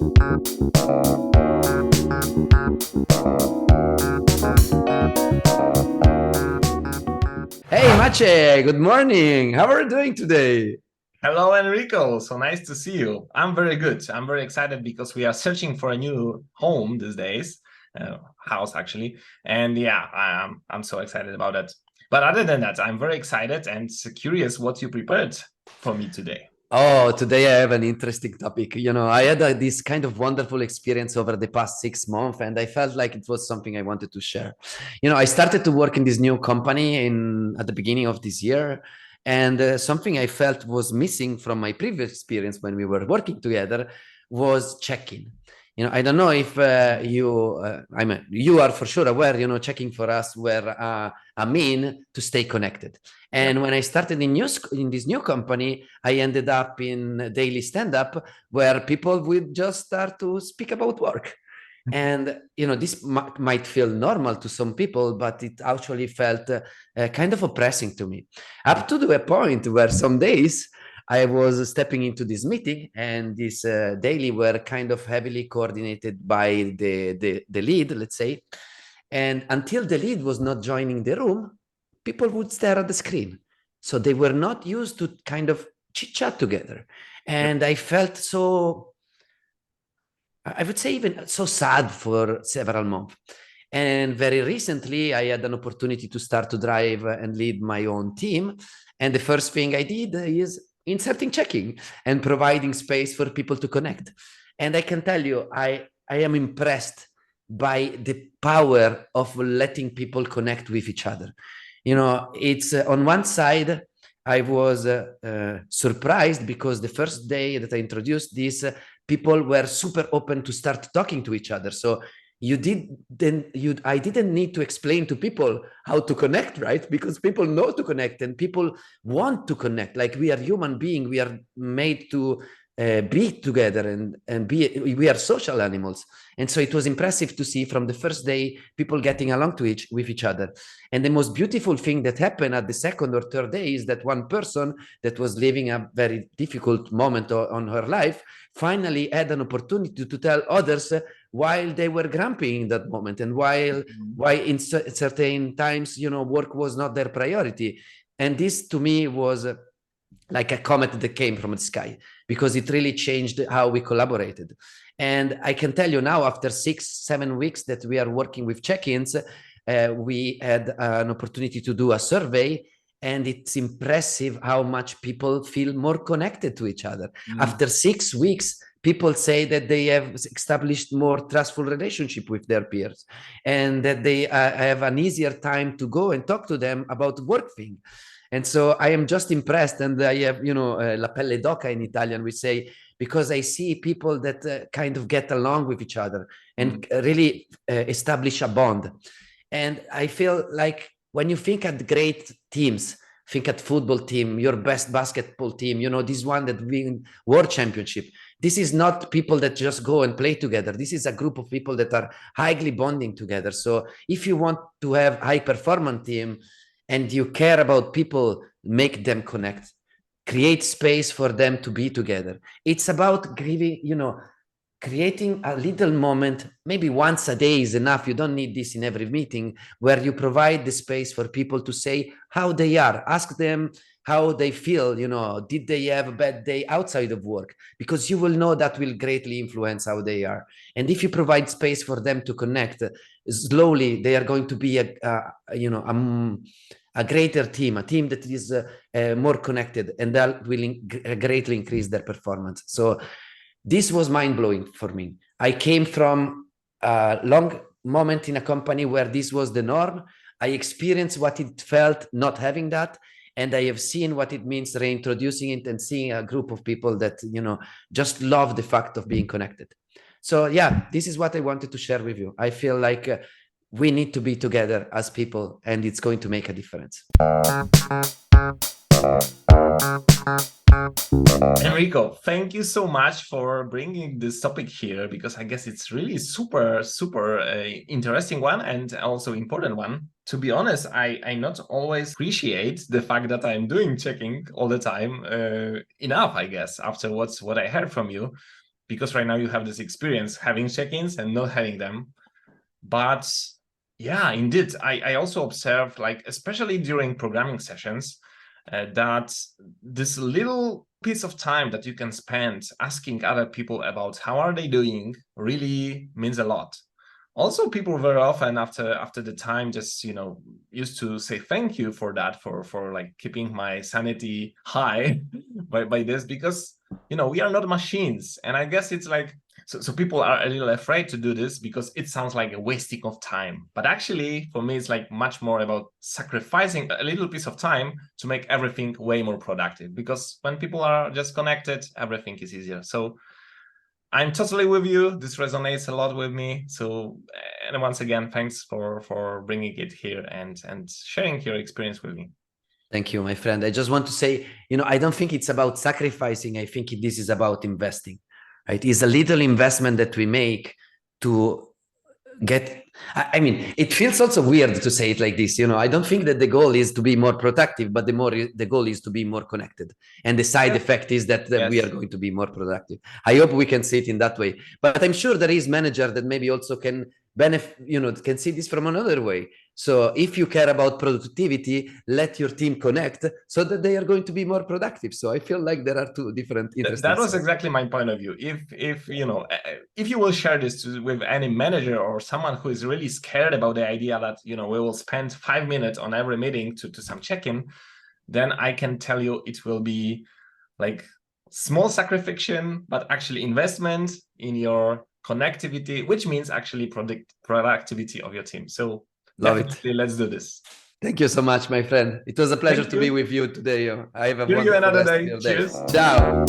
Hey, Mache, good morning. How are you doing today? Hello, Enrico. So nice to see you. I'm very good. I'm very excited because we are searching for a new home these days, house actually. And yeah, I'm so excited about that. But other than that, I'm very excited and curious what you prepared for me today. Oh, today I have an interesting topic. I had this kind of wonderful experience over the past 6 months, and I felt like it was something I wanted to share. I started to work in this new company at the beginning of this year, and something I felt was missing from my previous experience when we were working together was check-in. I don't know if I mean, you are for sure aware. Checking for us were a mean to stay connected. And Yep. when I started in this new company, I ended up in daily stand-up where people would just start to speak about work. And this might feel normal to some people, but it actually felt kind of oppressing to me, up to the point where some days I was stepping into this meeting, and this daily were kind of heavily coordinated by the lead, let's say. And until the lead was not joining the room, people would stare at the screen. So they were not used to kind of chit chat together. Yep. And I felt so, I would say, even so sad for several months. And very recently, I had an opportunity to start to drive and lead my own team. And the first thing I did is inserting checking and providing space for people to connect. And I can tell you, I am impressed by the power of letting people connect with each other. It's on one side, I was surprised because the first day that I introduced this, people were super open to start talking to each other. So I didn't need to explain to people how to connect, right? Because people know to connect and people want to connect. Like, we are human beings, we are made to be together and we are social animals. And so it was impressive to see from the first day people getting along with each other. And the most beautiful thing that happened at the second or third day is that one person that was living a very difficult moment on her life finally had an opportunity to tell others while they were grumpy in that moment, and why in certain times work was not their priority. And this to me was like a comet that came from the sky, because it really changed how we collaborated. And I can tell you now, after 6-7 weeks that we are working with check-ins, we had an opportunity to do a survey, and it's impressive how much people feel more connected to each other. Mm. After 6 weeks, people say that they have established more trustful relationship with their peers, and that they have an easier time to go and talk to them about work thing. And so I am just impressed, and I have, la pelle d'oca in Italian, we say, because I see people that kind of get along with each other and Mm. really establish a bond. And I feel like when you think at great teams, think at football team, your best basketball team, this one that win world championship. This is not people that just go and play together. This is a group of people that are highly bonding together. So if you want to have high performance team and you care about people, make them connect, create space for them to be together. It's about giving, creating a little moment, maybe once a day is enough. You don't need this in every meeting, where you provide the space for people to say how they are. Ask them how they feel. Did they have a bad day outside of work? Because you will know that will greatly influence how they are. And if you provide space for them to connect, slowly they are going to be a greater team, a team that is more connected, and that will greatly increase their performance. So this was mind-blowing for me. I came from a long moment in a company where this was the norm. I experienced what it felt not having that, and I have seen what it means reintroducing it and seeing a group of people that just love the fact of being connected. So yeah, this is what I wanted to share with you. I feel like we need to be together as people, and it's going to make a difference. Enrico, thank you so much for bringing this topic here because I guess it's really super interesting one and also important one. To be honest, I not always appreciate the fact that I'm doing checking all the time enough, I guess, after what I heard from you. because right now you have this experience having check-ins and not having them. But yeah, indeed, I also observed, like, especially during programming sessions, that this little piece of time that you can spend asking other people about how are they doing really means a lot. Also, people very often after the time just, you know, used to say thank you for that, for like keeping my sanity high by this, because, you know, we are not machines. And I guess it's like, so people are a little afraid to do this because it sounds like a wasting of time. But actually, for me, it's like much more about sacrificing a little piece of time to make everything way more productive. Because when people are just connected, everything is easier. So I'm totally with you. This resonates a lot with me. So, and once again, thanks for bringing it here and sharing your experience with me. Thank you, my friend. I just want to say, you know, I don't think it's about sacrificing. I think this is about investing, right? It's a little investment that we make to get, I mean, it feels also weird to say it like this. You know, I don't think that the goal is to be more productive, but the goal is to be more connected. And the side effect is that we are going to be more productive. I hope we can see it in that way. But I'm sure there is manager that maybe also can benefit, you know, can see this from another way. So if you care about productivity, let your team connect so that they are going to be more productive. So I feel like there are two different interesting that was exactly my point of view. If you know, if you will share this with any manager or someone who is really scared about the idea that, you know, we will spend 5 minutes on every meeting to some check-in, then I can tell you it will be like small sacrifice, but actually investment in your connectivity, which means actually productivity of your team. So definitely, let's do this. Thank you so much, my friend. It was a pleasure to be with you today. I have a wonderful rest of your day. Ciao.